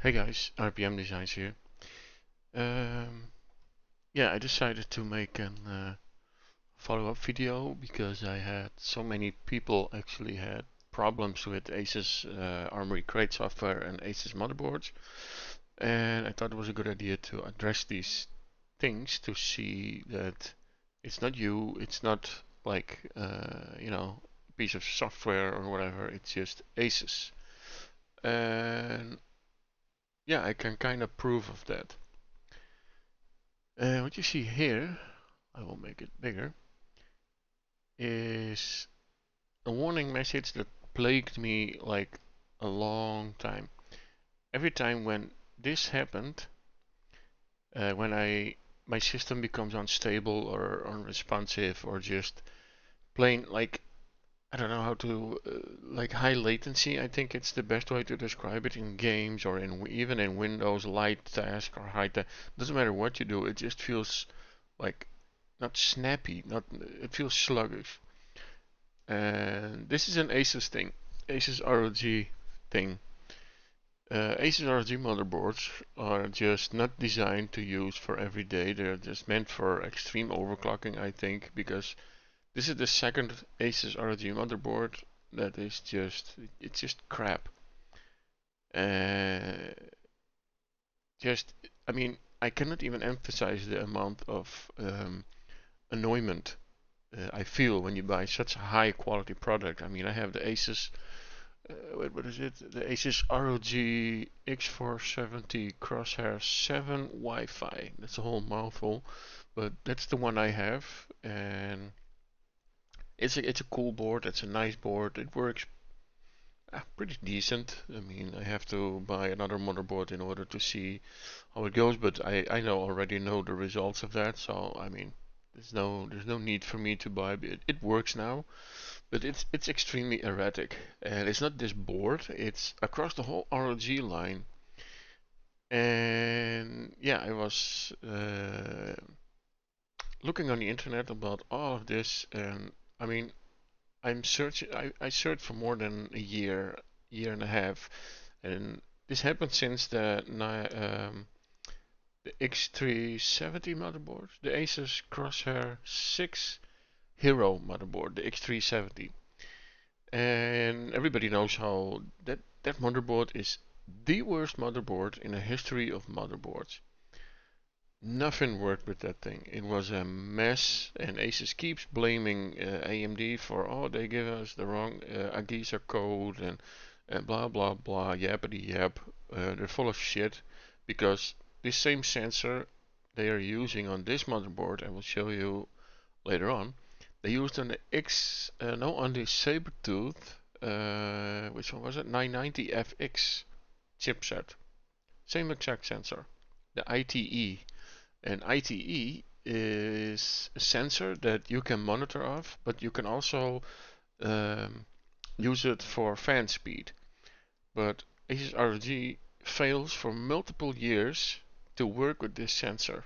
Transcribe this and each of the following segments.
Hey guys, RPM Designs here. Um, yeah, I decided to make an follow-up video because I had so many people actually had problems with Asus Armory Crate software and Asus motherboards, and I thought it was a good idea to address these things to see that it's not you, it's not like a piece of software or whatever. It's just Asus, and yeah, I can kind of prove of that. What you see here, I will make it bigger, is a warning message that plagued me like a long time. Every time when this happened, when my system becomes unstable or unresponsive or just plain like I don't know how to like high latency. I think it's the best way to describe it in games or in even in Windows light task or high task. Doesn't matter what you do, it just feels like not snappy, not it feels sluggish. And this is an Asus thing, Asus ROG thing. Asus ROG motherboards are just not designed to use for every day. They're just meant for extreme overclocking, I think, because this is the second Asus ROG motherboard that is it's just crap. Uh, just, I mean, I cannot even emphasize the amount of annoyment I feel when you buy such a high quality product. I mean, I have the Asus, wait, what is it? The Asus ROG X470 Crosshair 7 Wi-Fi. That's a whole mouthful, but that's the one I have, and it's a cool board. It's a nice board. It works pretty decent. I mean, I have to buy another motherboard in order to see how it goes, but I already know the results of that. So I mean, there's no need for me to buy. It works now. But it's extremely erratic, and it's not this board. It's across the whole ROG line. And yeah, I was looking on the internet about all of this, and I mean, I'm searching. I searched for more than a year and a half, and this happened since the X370 motherboard, the Asus Crosshair 6 Hero motherboard, the X370. And everybody knows how that motherboard is the worst motherboard in the history of motherboards. Nothing worked with that thing. It was a mess, and Asus keeps blaming AMD for, oh, they give us the wrong AGISA code and blah blah blah, yappity yap. They're full of shit because this same sensor they are using on this motherboard, I will show you later on, they used on the no, on the Sabertooth, which one was it? 990 FX chipset. Same exact sensor, the ITE. And ITE is a sensor that you can monitor of, but you can also um, use it for fan speed. But Asus ROG fails for multiple years to work with this sensor.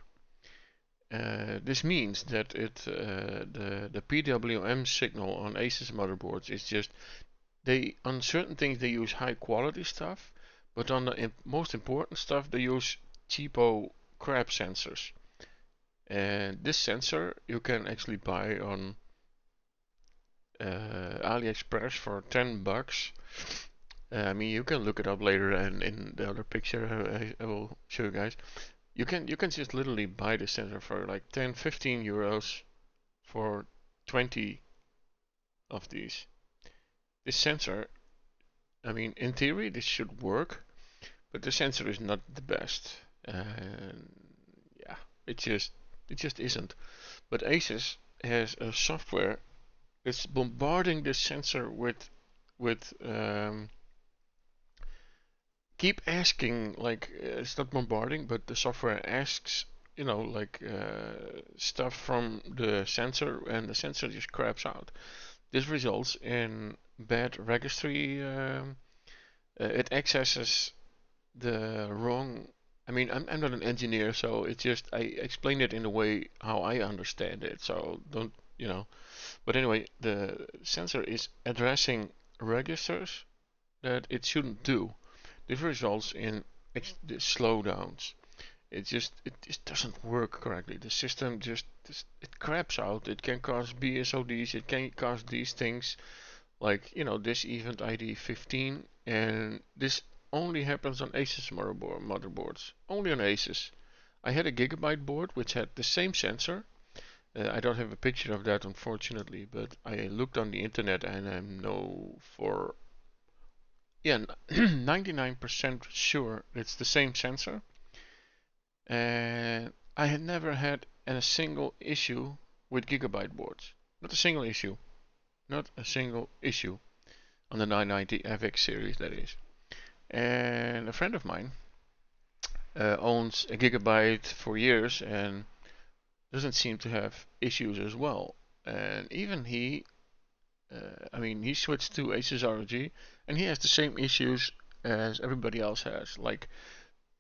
This means that the PWM signal on Asus motherboards is just they on certain things they use high quality stuff, but on the most important stuff they use cheapo crap sensors. And this sensor you can actually buy on AliExpress for $10. I mean, you can look it up later, and in the other picture I will show you guys. You can just literally buy the sensor for like 10, 15 euros for 20 of these. This sensor, I mean, in theory this should work, but the sensor is not the best. And yeah, it just it just isn't. But Asus has a software that's bombarding the sensor with keep asking like it's not bombarding, but the software asks like stuff from the sensor, and the sensor just craps out. This results in bad registry. It accesses the wrong. I mean, I'm not an engineer, so it's just I explain it in a way how I understand it. So don't But anyway, the sensor is addressing registers that it shouldn't do. This results in the slowdowns. It just doesn't work correctly. The system just it craps out. It can cause BSODs. It can cause these things like this event ID 15, and this only happens on Asus motherboards. Only on Asus. I had a Gigabyte board which had the same sensor. I don't have a picture of that unfortunately, but I looked on the internet and I know for 99% sure it's the same sensor. And I had never had a single issue with Gigabyte boards. Not a single issue. Not a single issue on the 990 FX series, that is. And a friend of mine owns a Gigabyte for years and doesn't seem to have issues as well. And even he switched to Asus ROG and he has the same issues as everybody else has. Like,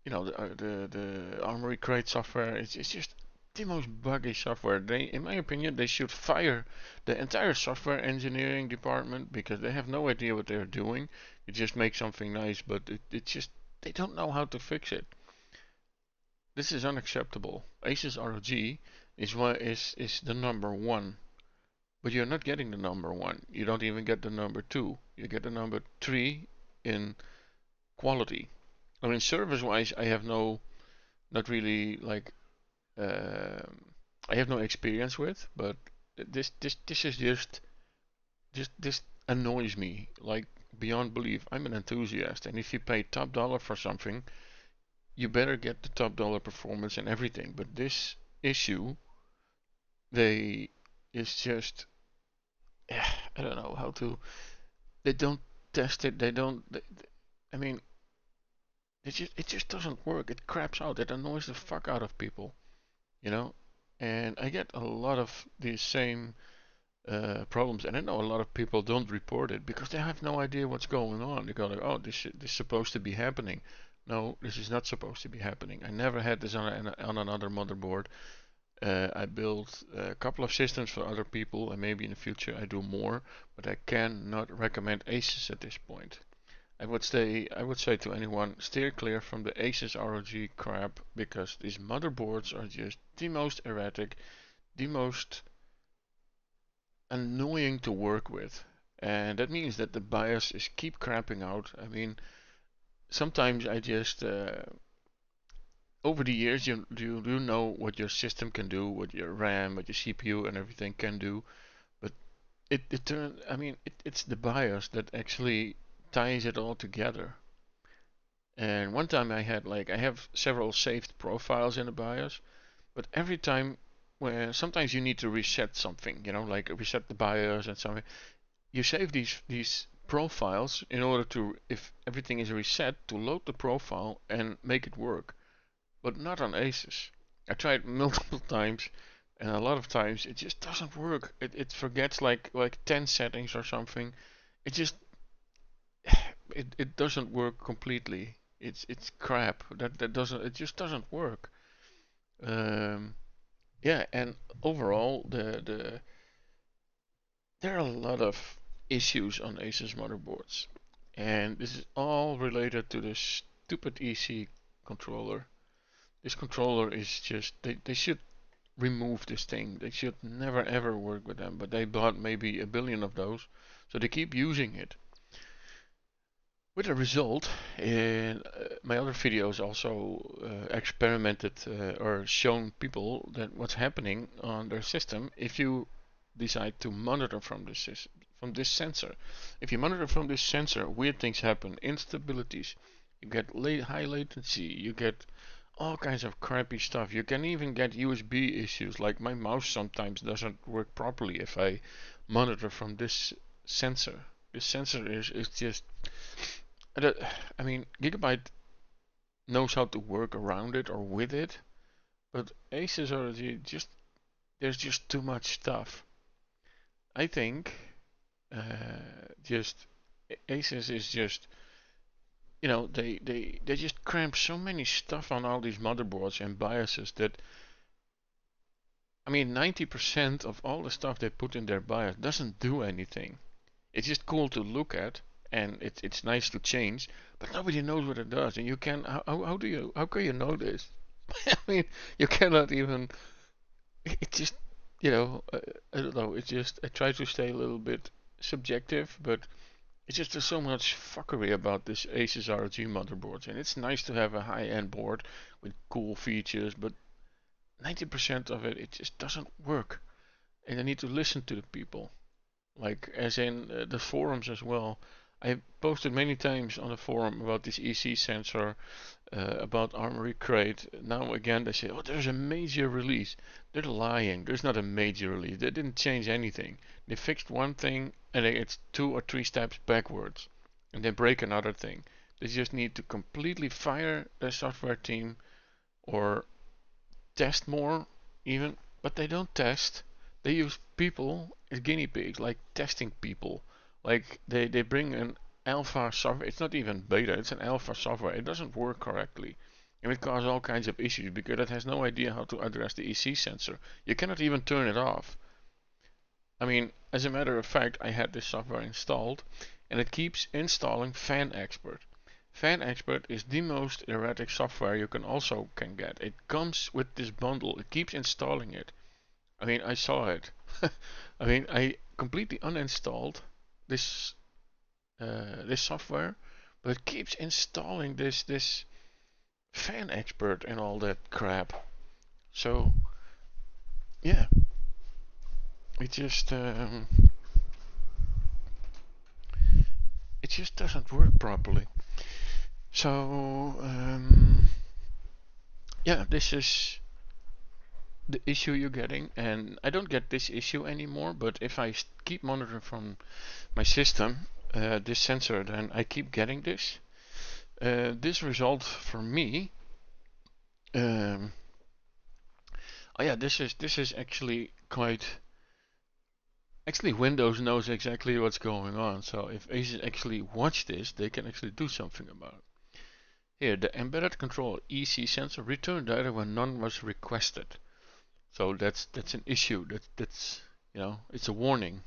the Armory Crate software, it's just the most buggy software. In my opinion, they should fire the entire software engineering department because they have no idea what they're doing. You just make something nice, but it just they don't know how to fix it. This is unacceptable. Asus ROG is the number one, but you're not getting the number one. You don't even get the number two. You get the number three in quality. I mean, service-wise, I have not really like I have no experience with, but this is just this annoys me like beyond belief. I'm an enthusiast, and if you pay top dollar for something, you better get the top dollar performance and everything. But this issue, they is just I don't know how to. They don't test it. They don't. I mean, it just doesn't work. It craps out. It annoys the fuck out of people. you know. And I get a lot of these same problems, and I know a lot of people don't report it because they have no idea what's going on. They go like, "Oh, this is supposed to be happening." No, this is not supposed to be happening. I never had this on another motherboard. I built a couple of systems for other people, and maybe in the future I do more, but I cannot recommend Asus at this point. I would say to anyone, steer clear from the Asus ROG crap because these motherboards are just the most erratic, the most annoying to work with. And that means that the BIOS is keep crapping out. I mean, sometimes I just over the years you know what your system can do, what your RAM, what your CPU and everything can do, but it's the BIOS that actually ties it all together. And one time I have several saved profiles in the BIOS, but every time when sometimes you need to reset something, like reset the BIOS and something, you save these profiles in order to, if everything is reset, to load the profile and make it work. But not on Asus. I tried multiple times, and a lot of times it just doesn't work. It forgets like 10 settings or something. It just it doesn't work completely. It's crap. That doesn't it just doesn't work. Um, yeah, and overall there are a lot of issues on Asus motherboards, and this is all related to this stupid EC controller. This controller is just they should remove this thing. They should never ever work with them, but they bought maybe a billion of those, so they keep using it. With a result, in my other videos also experimented or shown people that what's happening on their system if you decide to monitor from this sensor. If you monitor from this sensor, weird things happen, instabilities. You get high latency. You get all kinds of crappy stuff. You can even get USB issues, like my mouse sometimes doesn't work properly if I monitor from this sensor. This sensor is just I mean, Gigabyte knows how to work around it or with it, but Asus already there's just too much stuff. I think just Asus is just they just cramp so many stuff on all these motherboards and BIOSes that 90% of all the stuff they put in their BIOS doesn't do anything. It's just cool to look at, and it's nice to change, but nobody knows what it does. And you can how can you know this? I mean, you cannot even. It just I don't know. It's just I try to stay a little bit subjective, but it's just there's so much fuckery about this Asus ROG motherboards, and it's nice to have a high-end board with cool features, but 90% of it just doesn't work, and I need to listen to the people. Like as in the forums as well. I posted many times on the forum about this EC sensor, about Armory Crate. Now again they say, oh, there's a major release. They're lying. There's not a major release. They didn't change anything. They fixed one thing and it's 2 or 3 steps backwards, and they break another thing. They just need to completely fire their software team or test more even, but they don't test. They use people as guinea pigs, like testing people. Like they bring an alpha software. It's not even beta. It's an alpha software. It doesn't work correctly, and it causes all kinds of issues because it has no idea how to address the EC sensor. You cannot even turn it off. I mean, as a matter of fact, I had this software installed, and it keeps installing Fan Expert. Fan Expert is the most erratic software you can get. It comes with this bundle. It keeps installing it. I mean, I saw it. I mean, I completely uninstalled this this software, but it keeps installing this Fan Expert and all that crap. So yeah, it just it just doesn't work properly. So yeah, this is the issue you're getting, and I don't get this issue anymore. But if I keep monitoring from my system this sensor, then I keep getting this. This result for me. Um, oh yeah, this is actually quite. Actually, Windows knows exactly what's going on. So if Asus actually watch this, they can actually do something about it. Here, the embedded controller EC sensor returned data when none was requested. So that's an issue. That's it's a warning.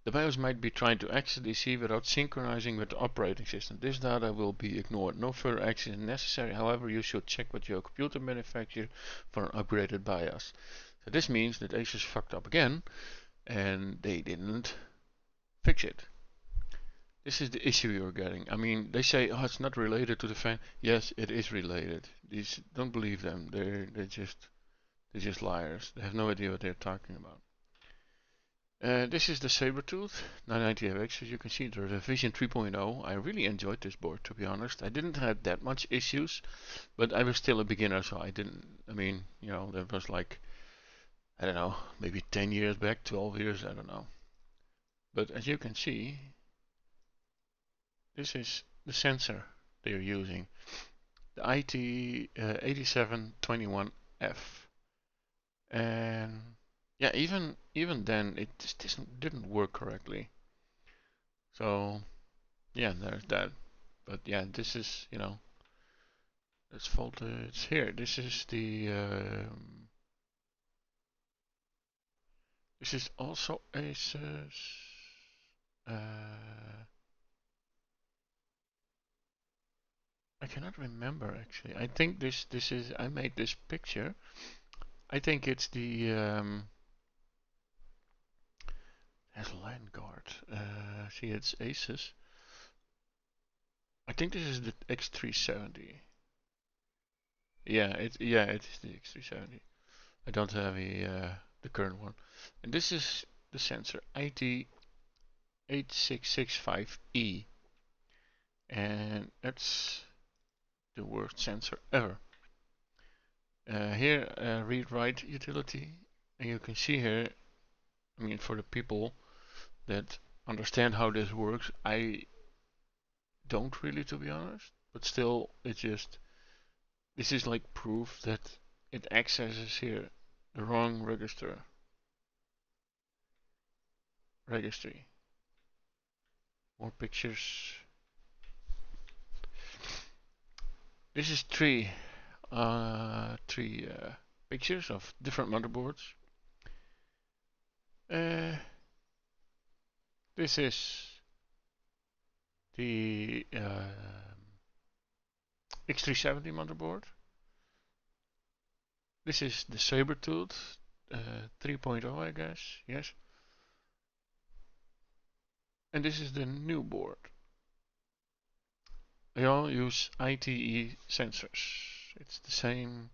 The BIOS might be trying to access DC without synchronizing with the operating system. This data will be ignored. No further action is necessary. However, you should check with your computer manufacturer for an upgraded BIOS. So this means that Asus fucked up again, and they didn't fix it. This is the issue you're getting. I mean, they say, oh, it's not related to the fan. Yes, it is related. These don't believe them. They're just liars. They have no idea what they're talking about. This is the Sabertooth 990FX. As you can see, the revision 3.0. I really enjoyed this board, to be honest. I didn't have that much issues, but I was still a beginner, so I didn't. I mean, that was like, I don't know, maybe 10 years back, 12 years, I don't know. But as you can see, this is the sensor they're using, the IT8721F, and yeah, even then it just didn't work correctly. So yeah, there's that. But yeah, this is let's voltage here. This is also Asus. Uh, I cannot remember actually. I think this is I made this picture. I think it's the has line guard. See, it's Asus. I think this is the X370. Yeah, it is the X370. I don't have the current one. And this is the sensor IT8665E, and that's the worst sensor ever. Here, read write utility, and you can see here. I mean, for the people that understand how this works, I don't really, to be honest. But still, this is like proof that it accesses here the wrong registry. More pictures. This is three pictures of different motherboards. Uh, this is the X370 motherboard. This is the saber-tooth 3.0, I guess. Yes. And this is the new board. They all use ITE sensors. It's the same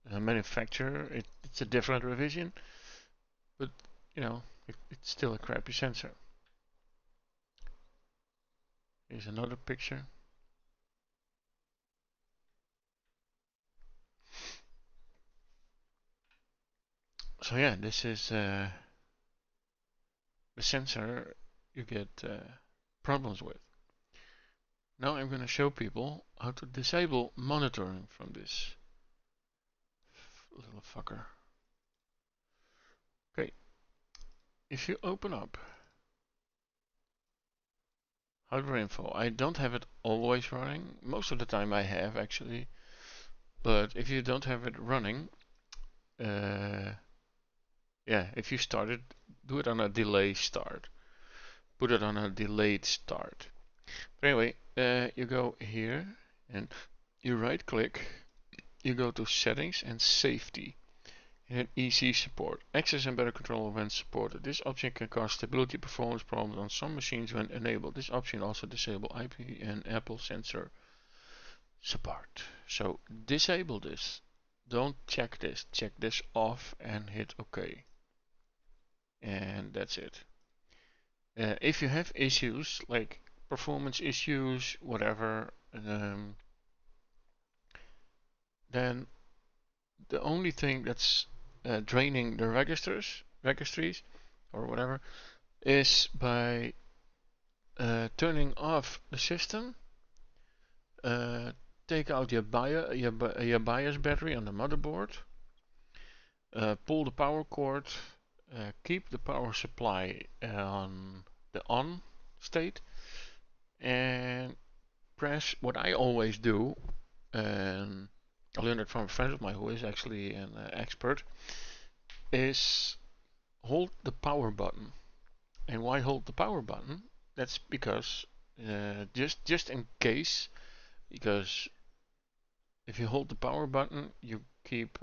manufacturer. It's a different revision, but you know, it's still a crappy sensor. Here's another picture. So yeah, this is the sensor you get problems with. Now I'm going to show people how to disable monitoring from this little fucker. Okay, if you open up hardware info, I don't have it always running. Most of the time I have actually, but if you don't have it running, yeah, if you start it, do it on a delay start. Put it on a delayed start. But anyway, you go here and you right click, you go to settings and safety. And EC support. Access and better control when supported. This option can cause stability performance problems on some machines when enabled. This option also disable IP and Apple sensor support. So disable this. Don't check this. Check this off and hit OK. And that's it. If you have issues like performance issues, whatever, then the only thing that's draining the registries or whatever is by turning off the system. Take out your BIOS battery on the motherboard. Pull the power cord. Keep the power supply on the on state, and press what I always do. And I learned it from a friend of mine who is actually an expert. Is hold the power button. And why hold the power button? That's because just in case, because if you hold the power button, you keep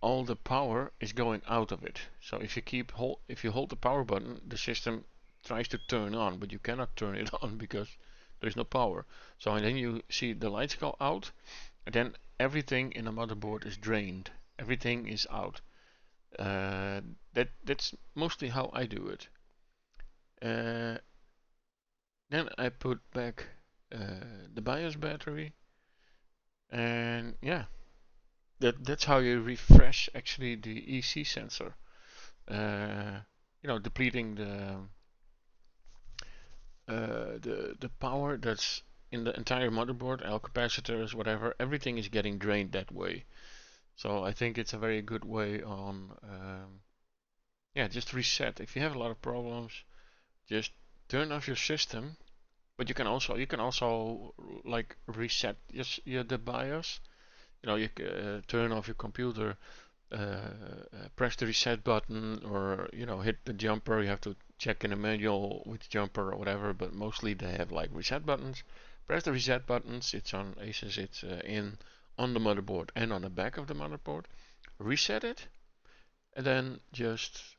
all the power is going out of it. So if you hold the power button, the system tries to turn on, but you cannot turn it on because there's no power. So and then you see the lights go out, and then everything in the motherboard is drained. Everything is out. That's mostly how I do it. Then I put back the BIOS battery, and yeah, that's how you refresh actually the EC sensor. Depleting the power that's in the entire motherboard, L capacitors, whatever. Everything is getting drained that way. So I think it's a very good way on, yeah, just reset. If you have a lot of problems, just turn off your system. But you can also like reset the BIOS. You turn off your computer, press the reset button, or hit the jumper. You have to check in the manual which jumper or whatever. But mostly they have like reset buttons. Press the reset buttons. It's on Asus. It's in on the motherboard and on the back of the motherboard. Reset it, and then just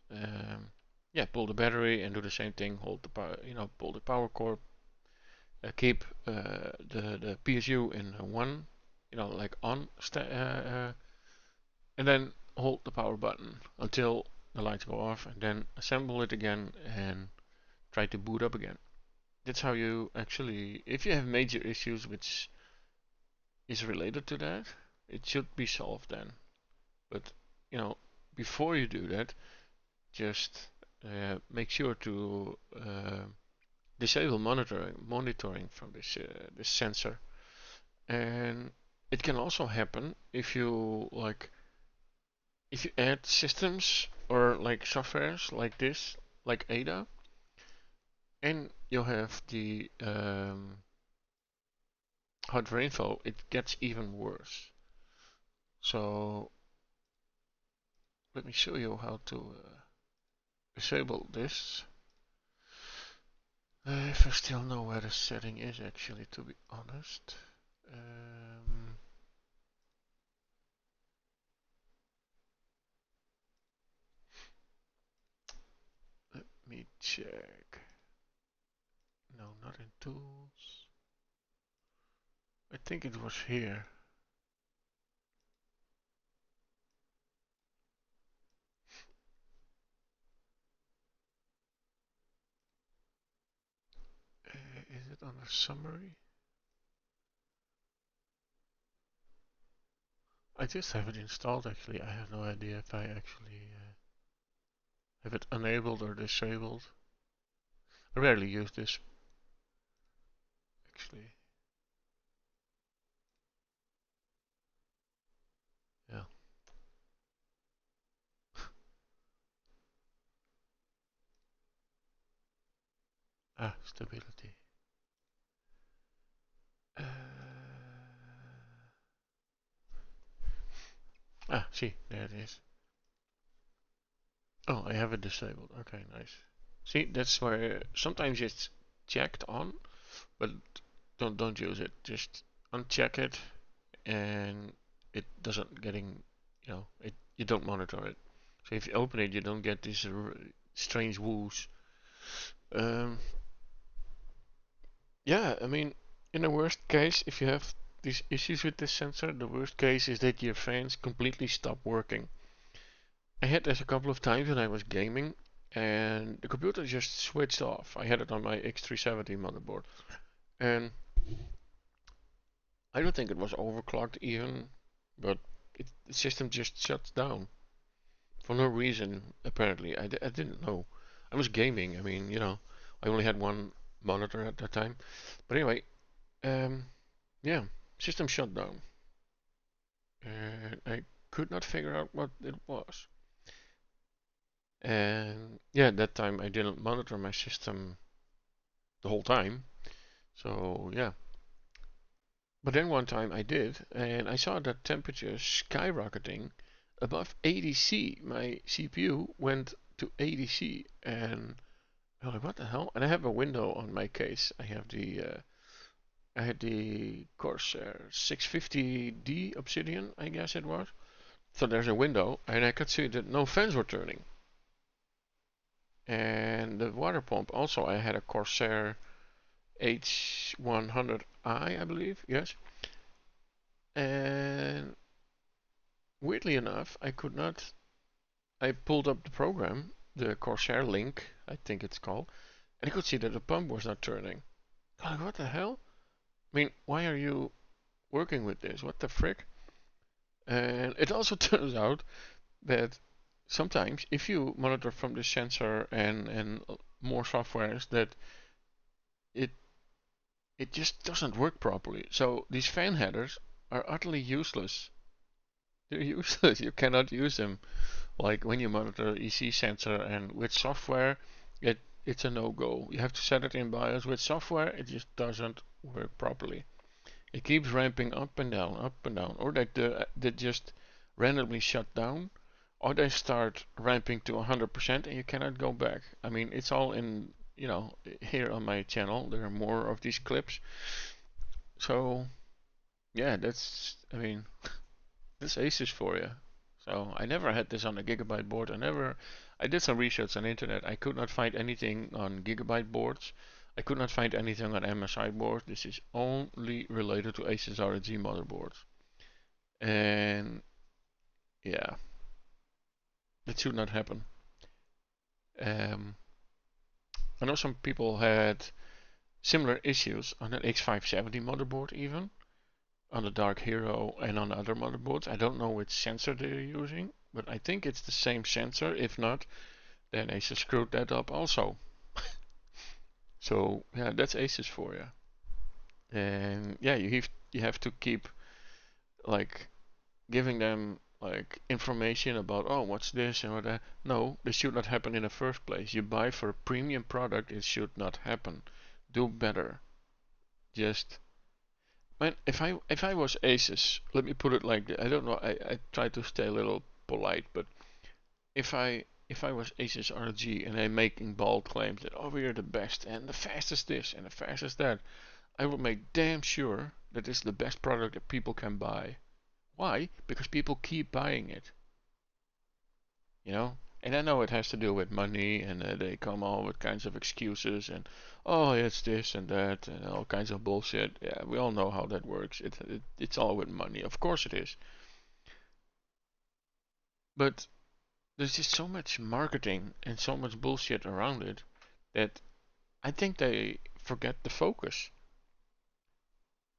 yeah, pull the battery and do the same thing. Hold the power, pull the power cord. Keep the PSU in one, like on, and then hold the power button until the lights go off, and then assemble it again and try to boot up again. That's how you actually, if you have major issues which is related to that, it should be solved then. But before you do that, just make sure to disable monitoring from this sensor. And it can also happen if you add systems or like softwares like this, like Ada, and you have the hardware info, it gets even worse. So let me show you how to disable this. If I still know where the setting is actually, to be honest. Let me check. No, not in tools. I think it was here. Is it under summary? I just have it installed actually. I have no idea if I actually have it enabled or disabled. I rarely use this actually. Yeah. Stability. See, there it is. Oh, I have it disabled. Okay, nice. See, that's where sometimes it's checked on, but don't use it. Just uncheck it, and it doesn't getting, you don't monitor it. So if you open it, you don't get these strange woos. Um, yeah, I mean, in the worst case, if you have these issues with this sensor, the worst case is that your fans completely stop working. I had this a couple of times when I was gaming, and the computer just switched off. I had it on my X370 motherboard, and I don't think it was overclocked even, but the system just shuts down for no reason. Apparently, I didn't know. I was gaming. I mean, I only had one monitor at that time. But anyway, um, yeah, system shut down, and I could not figure out what it was. And yeah, that time I didn't monitor my system the whole time. So yeah. But then one time I did, and I saw that temperature skyrocketing above 80 C. My CPU went to 80 C, and I'm like, what the hell? And I have a window on my case. I had the Corsair 650D Obsidian, I guess it was. So there's a window, and I could see that no fans were turning. And the water pump also, I had a Corsair H100i, I believe, yes. And weirdly enough, I could not. I pulled up the program, the Corsair link, I think it's called, and I could see that the pump was not turning. I'm like, what the hell? I mean, why are you working with this? What the frick? And it also turns out that sometimes if you monitor from the sensor and more softwares that it it just doesn't work properly. So these fan headers are utterly useless. They're useless. You cannot use them. Like when you monitor EC sensor and with software, it's a no-go. You have to set it in BIOS. With software, it just doesn't work properly. It keeps ramping up and down, or they just randomly shut down, or they start ramping to 100% and you cannot go back. I mean, it's all in, here on my channel. There are more of these clips. So yeah, I mean, this Asus for you. So I never had this on a Gigabyte board. I did some research on the internet. I could not find anything on Gigabyte boards. I could not find anything on MSI boards. This is only related to Asus ROG motherboards. And yeah, that should not happen. Um, I know some people had similar issues on an X570 motherboard even, on the Dark Hero and on other motherboards. I don't know which sensor they're using, but I think it's the same sensor. If not, then Asus screwed that up also. So yeah, that's Asus for you. And yeah, you have to keep like giving them like information about, oh, what's this and what that. No, this should not happen in the first place. You buy for a premium product, it should not happen. Do better. Just man, if I was Asus, let me put it like this. I don't know. I try to stay a little polite, but if I if I was Asus ROG and I'm making bold claims that oh we are the best and the fastest this and the fastest that, I will make damn sure that it's the best product that people can buy. Why? Because people keep buying it. You know? And I know it has to do with money, and they come all with kinds of excuses, and oh, it's this and that, and all kinds of bullshit. Yeah, we all know how that works. It's all with money. Of course it is. But there's just so much marketing and so much bullshit around it that I think they forget the focus.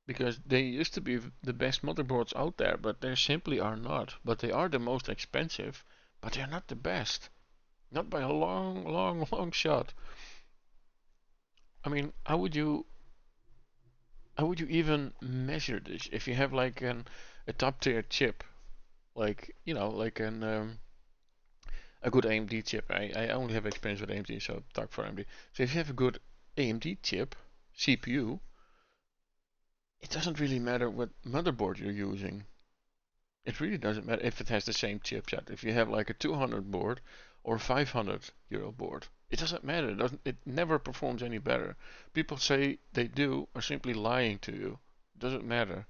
Because they used to be the best motherboards out there, but they simply are not. But they are the most expensive, but they're not the best. Not by a long, long, long shot. I mean, how would you even measure this? If you have like a top tier chip, like like a good AMD chip. I only have experience with AMD, so talk for AMD. So if you have a good AMD chip, CPU, it doesn't really matter what motherboard you're using. It really doesn't matter if it has the same chipset. If you have like a 200 board or a 500 euro board, it doesn't matter. It never performs any better. People say they do are simply lying to you. It doesn't matter.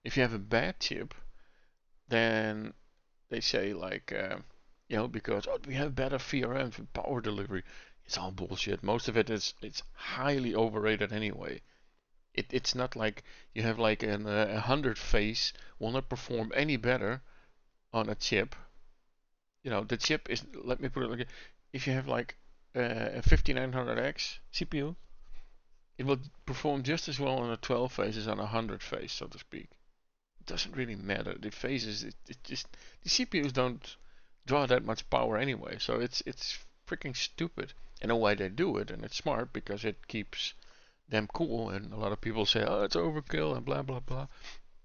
If you have a bad chip, then they say like, because oh, we have better VRMs with power delivery. It's all bullshit. Most of it is it's highly overrated anyway. It's not like you have like a 100 phase will not perform any better on a chip. The chip is, let me put it like, if you have like a 5900X CPU, it will perform just as well on a 12 phase as on a 100 phase, so to speak. It doesn't really matter. The phases, it just, the CPUs don't draw that much power anyway, so it's freaking stupid. I know why they do it, and it's smart because it keeps them cool. And a lot of people say, oh, it's overkill and blah blah blah.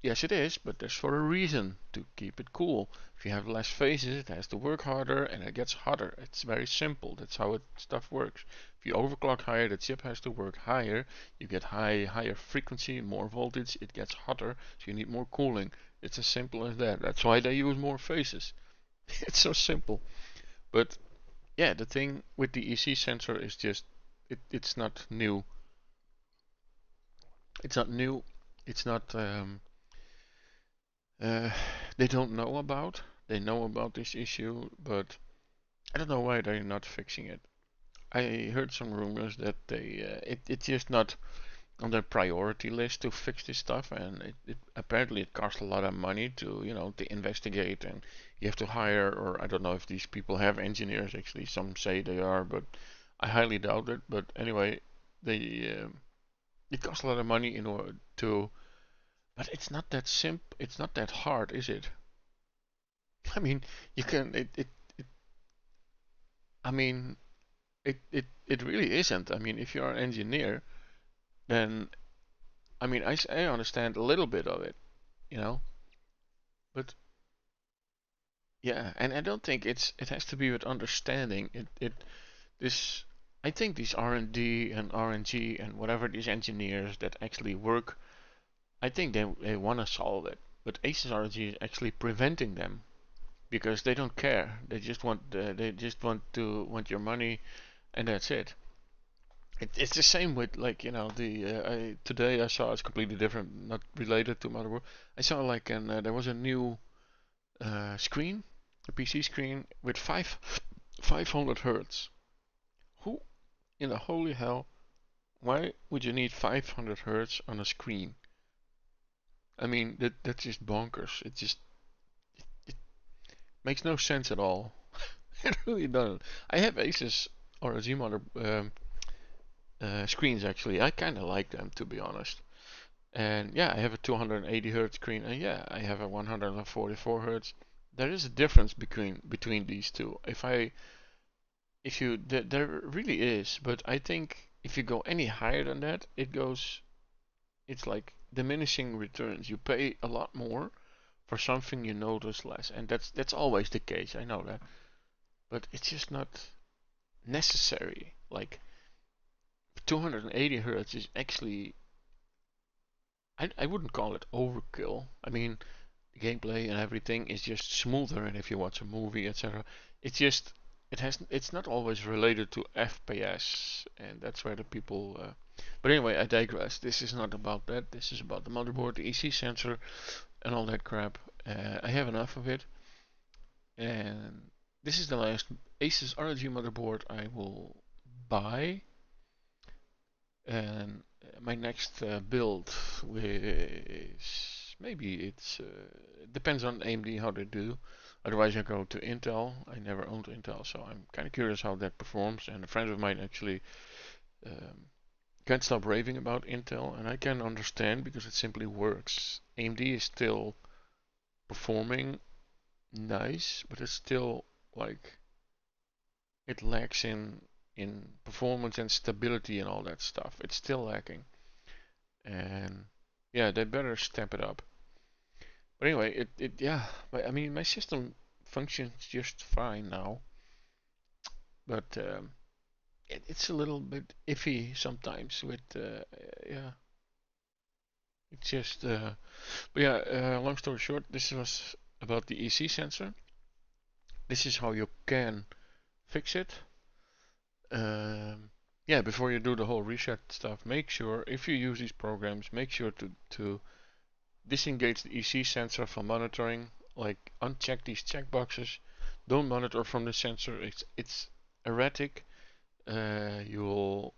Yes, it is, but there's for a reason to keep it cool. If you have less phases, it has to work harder and it gets hotter. It's very simple. That's how stuff works. If you overclock higher, the chip has to work higher. You get higher frequency, more voltage. It gets hotter, so you need more cooling. It's as simple as that. That's why they use more phases. It's so simple. But yeah, the thing with the EC sensor is just it's not new. It's not new. It's not uh, they don't know about. They know about this issue, but I don't know why they're not fixing it. I heard some rumors that it's just not on their priority list to fix this stuff, and apparently it costs a lot of money to to investigate, and you have to hire, or I don't know if these people have engineers actually. Some say they are, but I highly doubt it. But anyway, they it costs a lot of money in order to. But it's not that simple. It's not that hard, is it? I mean, you can. I mean, it really isn't. I mean, if you're an engineer, then I mean, I understand a little bit of it, you know, but yeah, and I don't think it has to be with understanding. This I think these R&D and RNG and whatever these engineers that actually work, I think they want to solve it, but Aces RNG is actually preventing them because they don't care. They just want your money, and that's it. It's the same with like today I saw it's completely different, not related to motherboard. I saw like there was a new screen, a PC screen with 500 hertz. Who in the holy hell? Why would you need 500 hertz on a screen? I mean that's just bonkers. It makes no sense at all. It really doesn't. I have Asus ROG mother screens actually. I kind of like them to be honest. And yeah, I have a 280 hertz screen, and yeah, I have a 144 hertz. There is a difference between these two. If you there really is, but I think if you go any higher than that, it's like diminishing returns. You pay a lot more for something you notice less, and that's always the case. I know that, but it's just not necessary. Like 280 hertz is actually I wouldn't call it overkill. I mean, the gameplay and everything is just smoother, and if you watch a movie, etc., it's just it's not always related to FPS, and that's where the people. But anyway, I digress. This is not about that. This is about the motherboard, the EC sensor, and all that crap. I have enough of it, and this is the last Asus ROG motherboard I will buy. And my next build is maybe it depends on AMD how they do. Otherwise, I go to Intel. I never owned Intel, so I'm kind of curious how that performs. And a friend of mine actually um, can't stop raving about Intel, and I can understand because it simply works. AMD is still performing nice, but it's still like it lacks in performance and stability and all that stuff. It's still lacking, and yeah, they better step it up. But anyway, it yeah, I mean my system functions just fine now, but it's a little bit iffy sometimes with yeah, it's just but yeah, long story short, this was about the EC sensor. This is how you can fix it. Um, yeah, before you do the whole reset stuff, make sure if you use these programs, make sure to disengage the EC sensor from monitoring. Like uncheck these checkboxes. Don't monitor from the sensor. It's erratic. You'll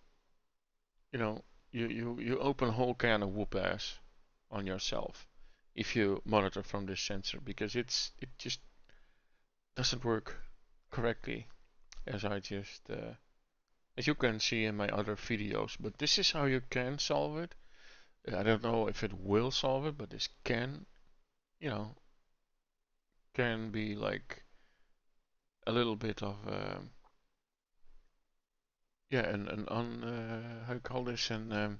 you know you open a whole can of whoop ass on yourself if you monitor from this sensor because it just doesn't work correctly as I just as you can see in my other videos. But this is how you can solve it. I don't know if it will solve it, but this can, you know, can be like a little bit of yeah, an on how you call this, and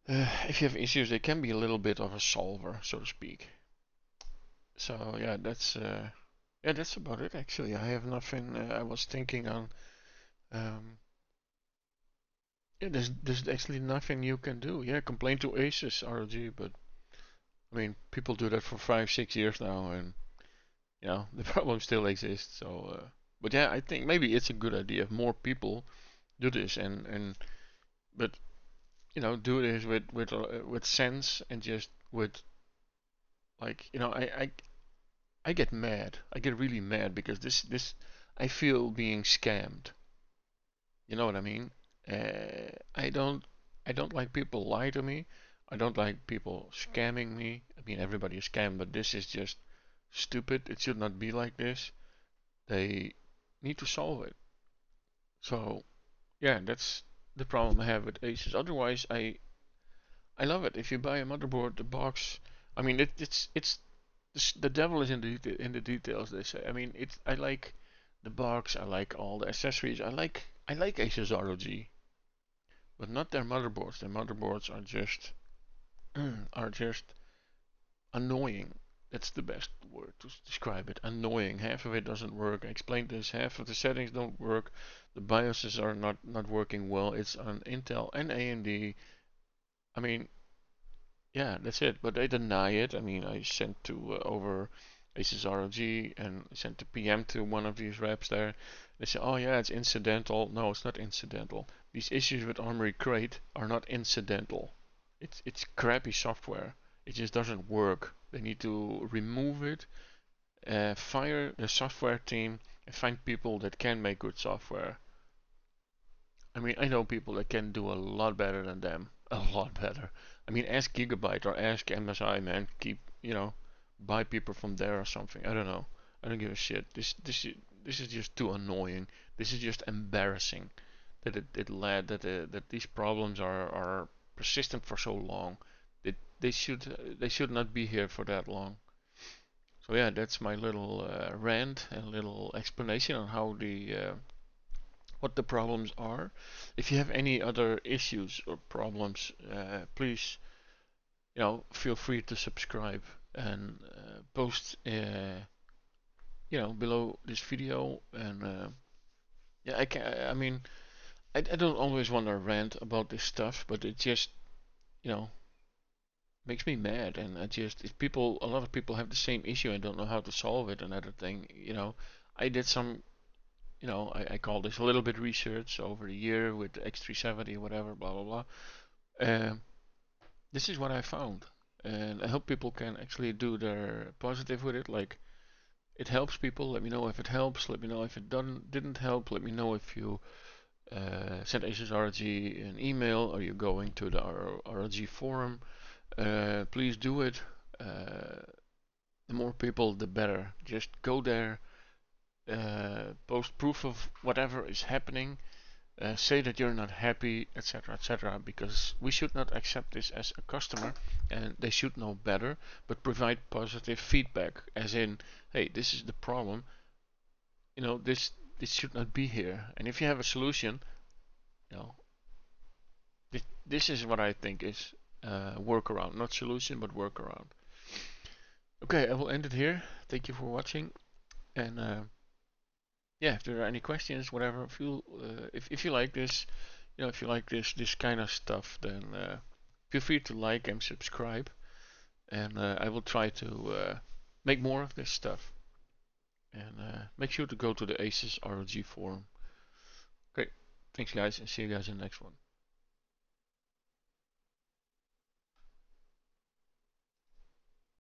if you have issues, they can be a little bit of a solver, so to speak. So yeah, that's about it. Actually, I have nothing. I was thinking on um, yeah, there's actually nothing you can do. Yeah, complain to Asus ROG, but I mean, people do that for 5, 6 years now, and you know the problem still exists. So, but yeah, I think maybe it's a good idea if more people do this, and but you know do this with sense and just with like you know I get mad. I get really mad because this I feel being scammed. You know what I mean? I don't like people lie to me. I don't like people scamming me. I mean everybody is scammed, but this is just stupid. It should not be like this. They need to solve it. So yeah, that's the problem I have with Asus. Otherwise, I love it. If you buy a motherboard, the box. I mean, it's the devil is in the details. They say. I mean, it's I like the box. I like all the accessories. I like Asus ROG, but not their motherboards. Their motherboards are just annoying. That's the best word to describe it. Annoying. Half of it doesn't work. I explained this. Half of the settings don't work. The BIOSes are not working well. It's on Intel and AMD. I mean, yeah, that's it. But they deny it. I mean, I sent to over Asus ROG and sent the PM to one of these reps there. They say, oh yeah, it's incidental. No, it's not incidental. These issues with Armory Crate are not incidental. It's crappy software. It just doesn't work. They need to remove it, fire the software team, and find people that can make good software. I mean, I know people that can do a lot better than them. A lot better. I mean, ask Gigabyte or ask MSI, man. Keep, buy people from there or something. I don't know. I don't give a shit. This is just too annoying. This is just embarrassing that it led that these problems are persistent for so long. They should not be here for that long. So yeah, that's my little rant and little explanation on how the what the problems are. If you have any other issues or problems, please, feel free to subscribe and post, below this video. And yeah, I can. I mean, I don't always want to rant about this stuff, but it just, you know, makes me mad. And I just, if people, a lot of people have the same issue and don't know how to solve it. Another thing, I did some. you know, I call this a little bit research over the year with the X370, whatever, blah blah blah. This is what I found, and I hope people can actually do their positive with it. Like, it helps people. Let me know if it helps. Let me know if it didn't help. Let me know if you send Asus ROG an email or you're going to the ROG forum. Please do it. The more people, the better. Just go there, post proof of whatever is happening, say that you're not happy, etc., etc., because we should not accept this as a customer, and they should know better, but provide positive feedback, as in, hey, this is the problem, you know, this should not be here, and if you have a solution, you know, this is what I think is workaround, not solution, but workaround. Okay, I will end it here. Thank you for watching, and yeah, if there are any questions, whatever, feel if you like this, you know, if you like this kind of stuff, then feel free to like and subscribe, and I will try to make more of this stuff. And make sure to go to the Asus ROG forum. Great, thanks guys, and see you guys in the next one.